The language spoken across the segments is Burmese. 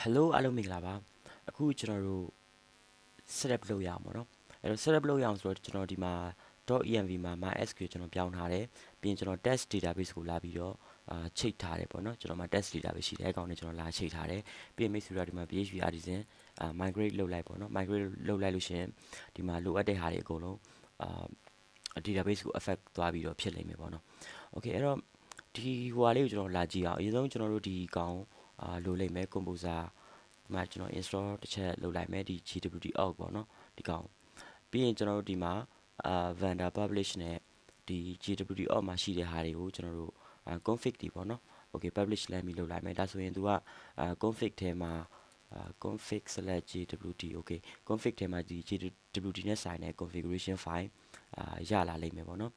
Hello အားလုံးမင်္ဂလာပါအခုကျွန်တော်တို့ setup လုပ်ရအောင်ပေါ့နော်အဲ့တော့ setup လုပ်ရအောင်ဆိုတော့ကျွန်တော်ဒီမှာ .env မှာ MySQL ကျွန်တော်ပြောင်းထားတယ်ပြီးရင်ကျွန်တော် test database ကိုလာပြီးတော့ချိတ်ထားတယ်ပေါ့နော်ကျွန်တော်မှာ test database ရှိတယ်အဲ့ကောင်နဲ့ကျွန်တော်လာချိတ်ထားတယ်ပြီးရင် make sure ဒီမှာ php artisan migrate လုပ်လိုက်ပေါ့နော် migrate လုပ်လိုက်လို့ရှိရင်ဒီမှာလိုအပ်တဲ့ဟာတွေအကုန်လုံးdatabase ကို affect သွားပြီးတော့ဖြစ်လိမ့်မယ်ပေါ့နော် okay အဲ့တော့ဒီဟိုဟာလေးကိုကျွန်တော်လာကြည့်အောင်အရင်ဆုံးကျွန်တော်တို့ဒီကောင်လိုလိမ့်မယ် composer ဒီမှာကျွန်တော် install တစ်ချက်လုပ်လိုက်မယ်ဒီ gwt org ပေါ့နော်ဒီကောင်ပြီးရင်ကျွန်တော်တို့ဒီမှာvendor publish နဲ့ဒီ gwt org မှာရှိတဲ့ဟာတွေကိုကျွန်တော်တို့config တွေပေါ့နော် okay publish လည်းပြီးလုပ်လိုက်မယ်ဒါဆိုရင်သူကconfig ထဲမှာconfig/gwt okay config ထဲမှာဒီ gwt နဲ့ဆိုင်တဲ့ configuration file ရလာလိမ့်မယ်ပေါ့နော်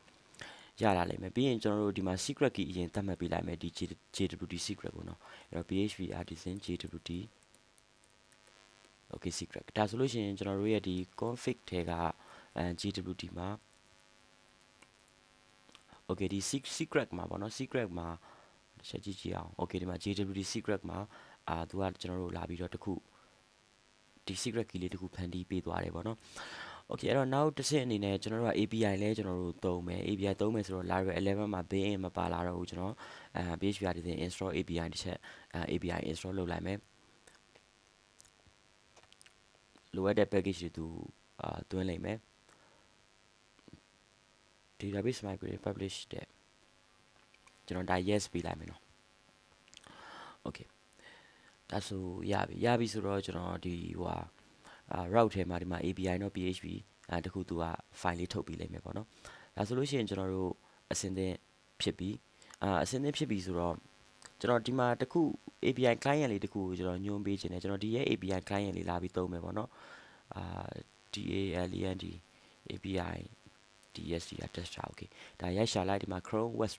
ရလာလိမ့်မယ်ပြီးရင်ကျွန်တော်တို့ဒီမှာ secret key အရင်သတ်မှတ်ပေးလိုက်မယ်ဒီ gwt secret ကိုနော်အဲ့တော့ php artisan gwt okay secret ဒါဆိုလို့ရှိရင်ကျွန်တော်တို့ရဲ့ဒီ config ထဲကgwt မှာ okay ဒီ secret မှာပေါ့နော် secret မှာတစ်ချက်ကြည့်အောင် okay ဒီမှာ gwt secret မှာသူကကျွန်တော်တို့လာပြီးတော့တခုဒီ secret key လေးတခုဖန်တီးပေးသွားတယ်ပေါ့နော် okay အဲ့တော့နောက်တစ်ဆင့်အနေနဲ့ကျွန်တော်တို့က API လဲကျွန်တော်တို့သုံးမယ် API သုံးမယ်ဆိုတော့ Laravel 11မှာ built in မပါလာတော့ဘူးကျွန်တော်PHP ဒီ install API တစ်ချက်API install လုပ်လိုက်မယ်လိုအပ်တဲ့ package တွေသူသွင်းလိုက်မယ် database migrate publish တဲ့ကျွန်တော်ဒါ yes ပေးလိုက်မယ်နော် okay ဒါဆိုရပြီဆိုတော့ကျွန်တော်ဒီဟိုဟာroute ထဲမှာဒီမှာ API တော့ PHP တခုသူက file လေးထုတ်ပေးလိုက်မယ်ပေါ့နော်ဒါဆိုလို့ရှိရင်ကျွန်တော်တို့အစင်းသင်းဖြစ်ပြီအစင်းသင်းဖြစ်ပြီဆိုတော့ကျွန်တော်ဒီမှာတခု API client လေးတခုကိုကျွန်တော်ညွှန်းပေးခြင်းနဲ့ကျွန်တော်ဒီရဲ့ API client လေးလာပြီးသုံးမယ်ပေါ့နော်DALEND API DST tester okay ဒါရိုက်ရှာလိုက်ဒီမှာ Chrome web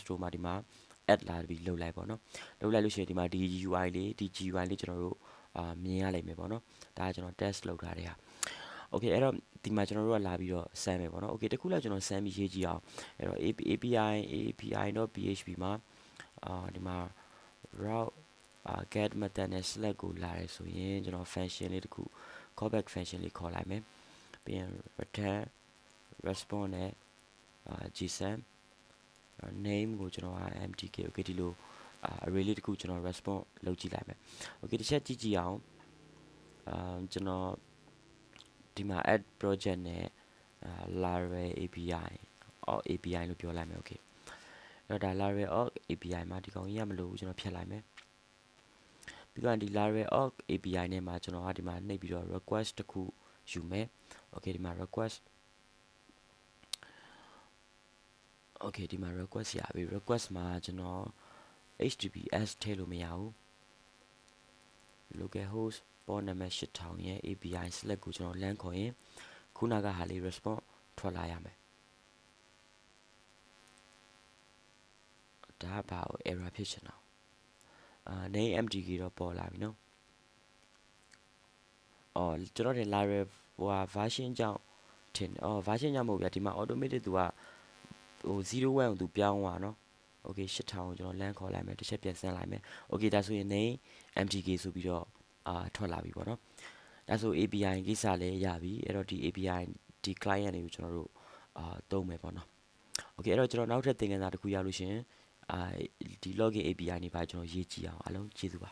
store မှာဒီမှာ add လာပြီးလုပ်လိုက်ပေါ့နော်လုပ်လိုက်လို့ရှိရင်ဒီမှာဒီ UI လေးဒီ GUI လေးကျွန်တော်တို့မြင်ရလိမ့်မယ်ပေါ့နော်ဒါကကျွန်တော် test လုပ်ထားတဲ့ဟာ okay အဲ့တော့ဒီမှာကျွန်တော်တို့ကလာပြီးတော့ဆမ်းမယ်ပေါ့နော် okay တခုလောက်ကျွန်တော်ဆမ်းပြီးရေးကြည့်အောင်အဲ့တော့ API.php မှာဒီမှာ route get method နဲ့ select ကိုလာရဲဆိုရင်ကျွန်တော် function လေးတခု callback function လေးခေါ်လိုက်မယ်ပြီးရင် return response နဲ့gsum name ကိုကျွန်တော်က mtk okay ဒီလိုarray လေးတခုကျွန်တော် response လုပ်ကြည့်လိုက်မယ် okay တစ်ချက်ကြည့်အောင်ကျွန်တော်ဒီမှာ add project နဲ့Laravel API or API လို့ပြောလိုက်မယ် okay အဲ့တော့ဒါ Laravel or API မှာဒီကောင်ကြီးရမလို့ကျွန်တော်ဖြတ်လိုက်မယ်ပြီးတော့ဒီ Laravel or API နဲ့မှာကျွန်တော်ကဒီမှာနှိပ်ပြီးတော့ request တခုယူမယ် okay ဒီမှာ request okay ဒီမှာ request ရပြီ request မှာကျွန်တော် https ထည့်လို့မရဘူး localhost port နံပါတ်8000ရဲ့ API select ကိုကျွန်တော်လမ်းခေါ်ရင်ခုနကဟာလေး response ထွက်လာရမယ်ဒါကဘာကို error ဖြစ်ချင်တာname mtk တော့ပေါ်လာပြီနော်အော်ကျွန်တော်တင် Laravel ဟိုဟာ version ကြောင့်ထင်version ကြောင့်မဟုတ်ဗျာဒီမှာ automatic သူကဟို01ကိုသူပြောင်းသွားနော် okay 8000ကိုကျွန်တော်လမ်းခေါ်လိုက်မယ်တစ်ချက်ပြန်ဆင်းလိုက်မယ် okay ဒါဆိုရင် name mtk ဆိုပြီးတော့ထွက်လာပြီပေါ့နော်ဒါဆို API ကိစ္စလည်းရပြီအဲ့တော့ဒီ API ဒီ client တွေကိုကျွန်တော်တို့သုံးမယ်ပေါ့နော် okay အဲ့တော့ကျွန်တော်နောက်ထပ်သင်ခန်းစာတစ်ခုရလို့ရှင်ဒီ login API နေပါကျွန်တော်ရေးကြည့်အောင်အားလုံးကျေးဇူးပါ